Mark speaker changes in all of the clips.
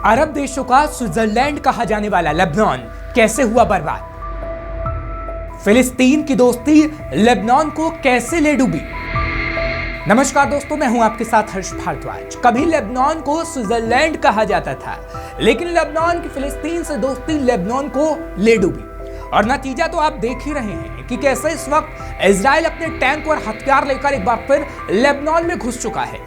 Speaker 1: अरब देशों का स्विट्जरलैंड कहा जाने वाला लेबनान कैसे हुआ बर्बाद? फिलिस्तीन की दोस्ती लेबनान को कैसे ले डूबी? नमस्कार दोस्तों, मैं हूं आपके साथ हर्ष भारद्वाज। कभी लेबनान को स्विट्जरलैंड कहा जाता था, लेकिन लेबनान की फिलिस्तीन से दोस्ती लेबनान को ले डूबी। और नतीजा तो आप देख ही रहे हैं कि कैसे इस वक्त इजराइल अपने टैंक और हथियार लेकर एक बार फिर लेबनान में घुस चुका है।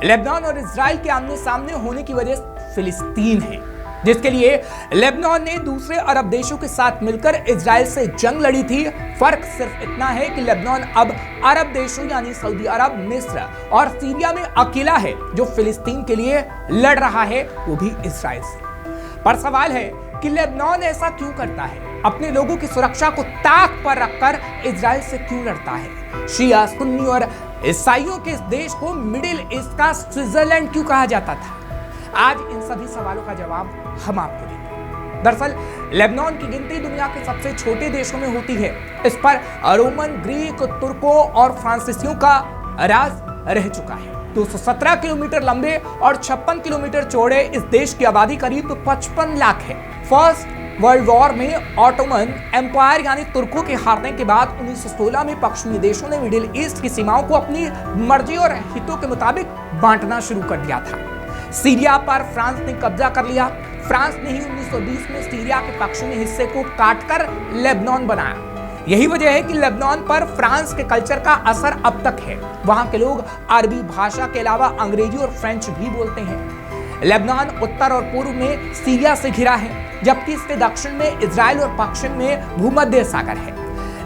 Speaker 1: लेबनान और इजराइल के आमने सामने होने की वजह फिलिस्तीन है, जिसके लिए लेबनान ने दूसरे अरब देशों के साथ मिलकर इजराइल से जंग लड़ी थी। फर्क सिर्फ इतना है कि लेबनान अब अरब देशों यानी सऊदी अरब, मिस्र और सीरिया में अकेला है जो फिलिस्तीन के लिए लड़ रहा है, वो भी इजराइल से। पर सवाल है कि लेबनान ऐसा क्यों करता है? अपने लोगों की सुरक्षा को ताक पर रखकर इजराइल से क्यों लड़ता है? शिया, सुन्नी और ईसाइयों के इस देश को मिडिल ईस्ट का स्विट्जरलैंड क्यों कहा जाता था? आज इन सभी सवालों का जवाब हम आपको देंगे। दरअसल लेबनान की गिनती दुनिया के सबसे छोटे देशों में होती है। इस पर रोमन, ग्रीक, तुर्कों और फ्रांसीसियों का राज रह चुका है। 217 किलोमीटर लंबे और 56 किलोमीटर चौड़े इस देश की आबादी करीब 55 लाख है। फर्स्ट वर्ल्ड वॉर में ऑटोमन एम्पायर यानी तुर्कों के हारने के बाद 1916 में पश्चिमी देशों ने मिडिल ईस्ट की सीमाओं को अपनी मर्जी और हितों के मुताबिक बांटना शुरू कर दिया था। सीरिया पर फ्रांस ने कब्जा कर लिया। फ्रांस ने ही 1920 में सीरिया के पश्चिमी हिस्से को काटकर लेबनान बनाया। यही वजह है कि लेबनान पर फ्रांस के कल्चर का असर अब तक है। वहां के लोग अरबी भाषा के अलावा अंग्रेजी और फ्रेंच भी बोलते हैं। लेबनान उत्तर और पूर्व में सीरिया से घिरा है, जबकि इसके दक्षिण में इजराइल और पश्चिम में भूमध्य सागर है।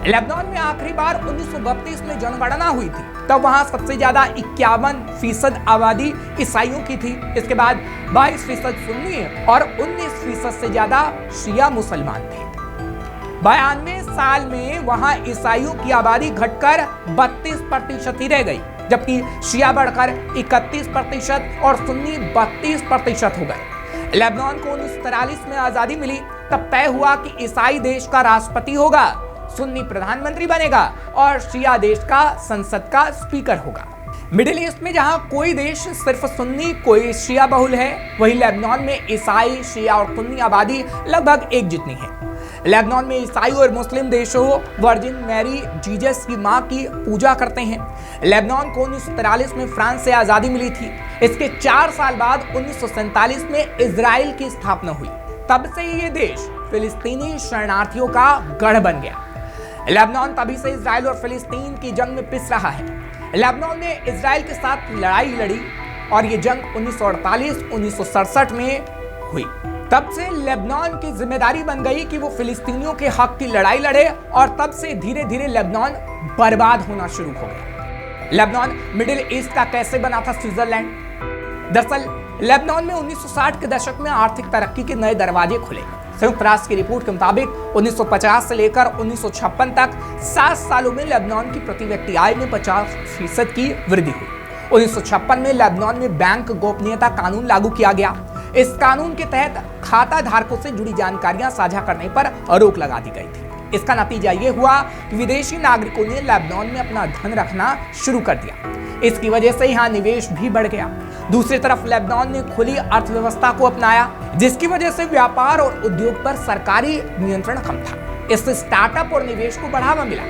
Speaker 1: लेबनान में आखिरी बार 1932 में जनगणना हुई थी, तब वहां सबसे ज्यादा 51% आबादी ईसाइयों की थी। इसके बाद 22% सुन्नी और 19% से ज्यादा शिया मुसलमान थे। 92 साल में वहां ईसाइयों की आबादी घटकर 32% ही रह गई, जबकि शिया बढ़कर 31% और सुन्नी 32% हो गए। लेबनान को 1943 में आजादी मिली, तब तय हुआ कि ईसाई देश का राष्ट्रपति होगा, सुन्नी प्रधानमंत्री बनेगा और शिया देश का संसद का स्पीकर होगा। मिडिल ईस्ट में जहां कोई देश सिर्फ सुन्नी, कोई शिया बहुल है, वहीं लेबनान में ईसाई, शिया और सुन्नी आबादी लगभग एक जितनी है। लेबनान में ईसाई और मुस्लिम देशों वर्जिन मैरी जीसस की मां की पूजा करते हैं। लेबनान को 1943 में फ्रांस से आजादी मिली थी। इसके 4 साल बाद 1947 में इजराइल की स्थापना हुई। तब से ये देश फिलिस्तीनी शरणार्थियों का गढ़ बन गया। लेबनान तभी से इजराइल और फिलिस्तीन की जंग में पिस रहा है। लेबनान ने इजराइल के साथ लड़ाई लड़ी और ये जंग 1948-1967 में हुई। तब से लेबनान की जिम्मेदारी बन गई कि वो फिलिस्तीनियों के हक की लड़ाई लड़े और तब से धीरे धीरे लेबनान बर्बाद होना शुरू हो गया। लेबनान मिडिल ईस्ट का कैसे बना था स्विट्जरलैंड? दरअसल लेबनान में 1960 के दशक में आर्थिक तरक्की के नए दरवाजे खुले। संयुक्त राष्ट्र की रिपोर्ट के मुताबिक 1950 से लेकर 1956 तक 7 सालों में लेबनान की प्रति व्यक्ति आय में 50% की वृद्धि हुई। 1956 में लेबनान में बैंक गोपनीयता कानून लागू किया गया। इस कानून के तहत खाता धारकों से जुड़ी जानकारियां साझा करने पर रोक लगा दी गई थी। इसका नतीजा ये हुआ कि विदेशी नागरिकों ने लेबनान में अपना धन रखना शुरू कर दिया। इसकी वजह से यहाँ निवेश भी बढ़ गया। दूसरी तरफ लेबनान ने खुली अर्थव्यवस्था को अपनाया, जिसकी वजह से व्यापार और उद्योग पर सरकारी नियंत्रण कम था। इससे स्टार्टअप और निवेश को बढ़ावा मिला।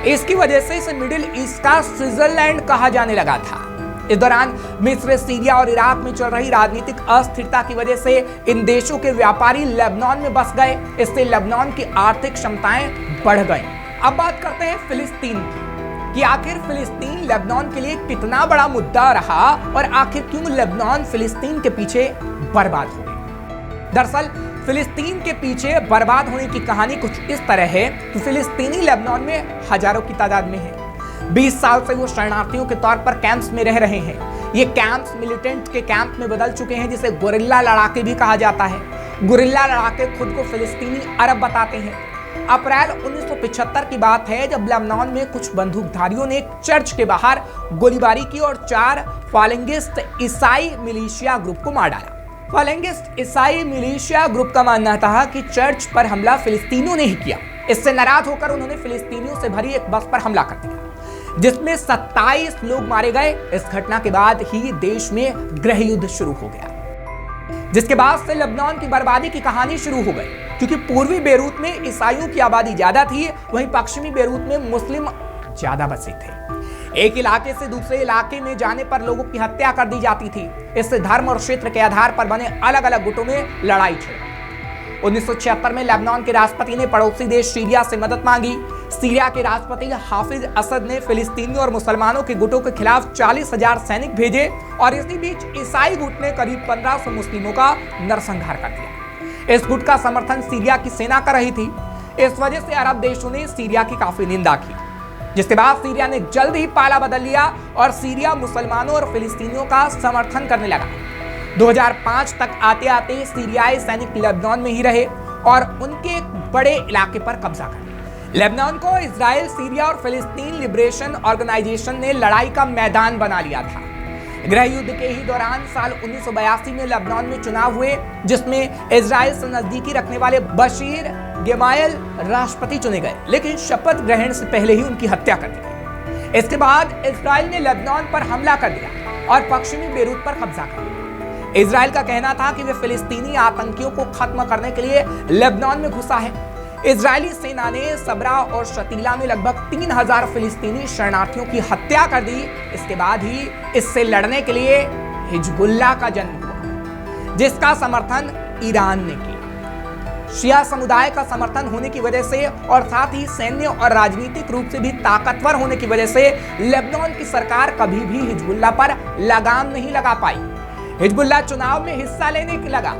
Speaker 1: इसकी वजह से इसे मिडिल ईस्ट का स्विट्जरलैंड कहा जाने लगा था। इस दौरान मिस्र, सीरिया और इराक में चल रही राजनीतिक अस्थिरता की वजह से इन देशों के व्यापारी लेबनान में बस गए। इससे लेबनान की आर्थिक क्षमताएं बढ़ गईं। अब बात करते हैं फिलिस्तीन की, कि आखिर फिलिस्तीन लेबनान के लिए कितना बड़ा मुद्दा रहा और आखिर क्यों लेबनान फिलिस्तीन के पीछे बर्बाद हो गई। दरअसल फिलिस्तीन के पीछे बर्बाद होने की कहानी कुछ इस तरह है कि फिलिस्तीनी लेबनान में हजारों की तादाद में है। 20 साल से वो शरणार्थियों के तौर पर कैंप्स में रह रहे हैं। ये कैंप्स मिलिटेंट के कैंप में बदल चुके हैं, जिसे गुरिल्ला लड़ाके भी कहा जाता है। गुरिल्ला लड़ाके खुद को फिलिस्तीनी अरब बताते हैं। अप्रैल 1975 की बात है, जब लेबनान में कुछ बंदूकधारियों ने एक चर्च के बाहर गोलीबारी की और 4 फालंगिस्ट ईसाई मिलिशिया ग्रुप को मार डाला। फालंगिस्ट ईसाई मिलिशिया ग्रुप का मानना था कि चर्च पर हमला फिलिस्तीनियों ने ही किया। इससे नाराज होकर उन्होंने फिलिस्तीनियों से भरी एक बस पर हमला कर दिया, जिसमें 27 लोग मारे गए। इस घटना के बाद ही देश में गृह युद्ध शुरू हो गया। जिसके बाद से लेबनान की बर्बादी की कहानी शुरू हो गई, क्योंकि पूर्वी बेरूत में ईसाइयों की आबादी ज्यादा थी, वहीं पश्चिमी बेरूत में मुस्लिम ज्यादा बसे थे। एक इलाके से दूसरे इलाके में जाने पर लोगों की हत्या कर दी जाती थी। इससे धर्म और क्षेत्र के आधार पर बने अलग अलग गुटों में लड़ाई छिड़ी। 1976 में लेबनान के राष्ट्रपति ने पड़ोसी देश सीरिया से मदद मांगी। सीरिया के राष्ट्रपति हाफिज असद ने फिलिस्तीनियों और मुसलमानों के गुटों के खिलाफ 40,000 सैनिक भेजे और इसी बीच ईसाई गुट ने करीब 1500 मुस्लिमों का नरसंहार कर दिया। इस गुट का समर्थन सीरिया की सेना कर रही थी। इस वजह से अरब देशों ने सीरिया की काफी निंदा की, जिसके बाद सीरिया ने जल्द ही पाला बदल लिया और सीरिया मुसलमानों और फिलिस्तीनियों का समर्थन करने लगा। 2005 तक आते आते सीरियाई सैनिक लेबनान में ही रहे और उनके एक बड़े इलाके पर कब्जा कर लिया। लेबनान को इजराइल, सीरिया और फिलिस्तीन लिबरेशन ऑर्गेनाइजेशन ने लड़ाई का मैदान बना लिया था। गृह युद्ध के ही दौरान साल 1982 में लेबनान में चुनाव हुए, जिसमें इजराइल से नजदीकी रखने वाले बशीर गेमायल राष्ट्रपति चुने गए, लेकिन शपथ ग्रहण से पहले ही उनकी हत्या कर दी गई। इसके बाद इजराइल ने लेबनान पर हमला कर दिया और पश्चिमी बेरूत पर कब्जा कर लिया। इजराइल का कहना था कि वे फिलिस्तीनी आतंकियों को खत्म करने के लिए लेबनान में घुसा है। इजरायली सेना ने सबरा और शतीला में लगभग 3000 फिलिस्तीनी शरणार्थियों की हत्या कर दी। इसके बाद ही इससे लड़ने के लिए हिजबुल्लाह का जन्म हुआ, जिसका समर्थन ईरान ने किया। शिया समुदाय का समर्थन होने की वजह से और साथ ही सैन्य और राजनीतिक रूप से भी ताकतवर होने की वजह से लेबनान की सरकार कभी भी हिजबुल्लाह पर लगाम नहीं लगा पाई। हिजबुल्लाह चुनाव में हिस्सा लेने लगा।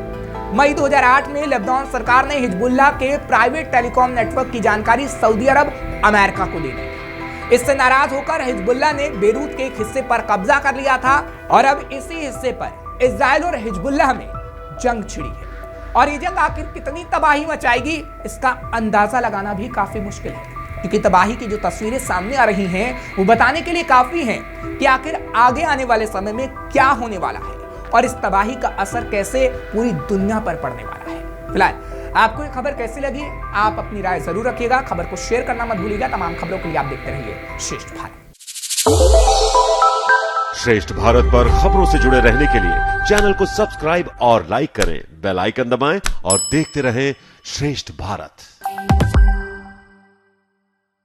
Speaker 1: मई 2008 में लेबनान सरकार ने हिजबुल्लाह के प्राइवेट टेलीकॉम नेटवर्क की जानकारी सऊदी अरब, अमेरिका को दे दी। इससे नाराज होकर हिजबुल्लाह ने बेरूत के एक हिस्से पर कब्जा कर लिया था और अब इसी हिस्से पर इजराइल और हिजबुल्लाह में जंग छिड़ी है। और ये जंग आखिर कितनी तबाही मचाएगी, इसका अंदाजा लगाना भी काफी मुश्किल है, क्योंकि तबाही की जो तस्वीरें सामने आ रही हैं वो बताने के लिए काफी हैं कि आखिर आगे आने वाले समय में क्या होने वाला है और इस तबाही का असर कैसे पूरी दुनिया पर पड़ने वाला है। फिलहाल आपको ये खबर कैसी लगी, आप अपनी राय जरूर रखिएगा। खबर को शेयर करना मत भूलिएगा। तमाम खबरों के लिए आप देखते रहिए श्रेष्ठ भारत।
Speaker 2: श्रेष्ठ भारत पर खबरों से जुड़े रहने के लिए चैनल को सब्सक्राइब और लाइक करें, बेल आइकन दबाएं और देखते रहें श्रेष्ठ भारत।